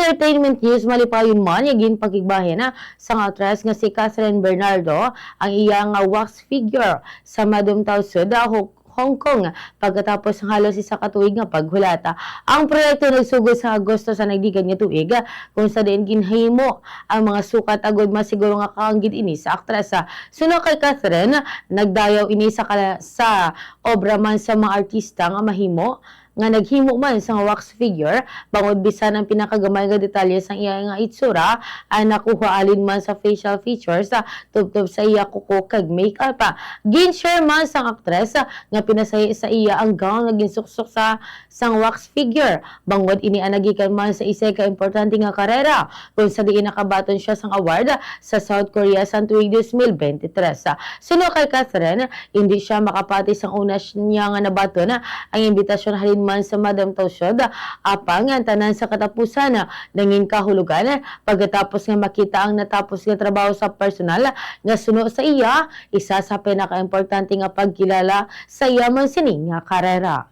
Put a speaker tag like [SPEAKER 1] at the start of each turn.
[SPEAKER 1] entertainment news malipayon man yagin pagigbahin sa actress nga si Catherine Bernardo ang iyang wax figure sa madumtaw sa Hong Kong pagkatapos ng halos isa ka tuig nga paghulata. Ang proyekto nagsugod sa Agosto sa nagdigan nga tuig kung sa diin ginhimo ang mga sukat agud masiguro nga kaanggid ini sa aktresa. Suno kay Catherine, nagdayaw ini sa obra man sa mga artista nga mahimo nga naghimo man sa wax figure bangod bisan ang pinakagamay nga detalye sa iya nga itsura ang nakuha alin man sa facial features tubtob sa iya kuko kag makeup. Gin-share man sa aktres nga pinasay sa iya ang gown nga ginsuksok sa sang wax figure bangod ini ang nagikan man sa isa ka importante nga karera kung sa diin nakabaton siya sang award sa South Korea sa tuig 2023. Suno kay Catherine, hindi siya makapati sang una niya nga nabaton ang imbitasyon halin man sa Madam Tausod apang ang tanan sa katapusan nangin kahulugan pagkatapos nga makita ang natapos nga trabaho sa personal nga suno sa iya isa sa pinakaimportante nga pagkilala sa iya man sining nga karera.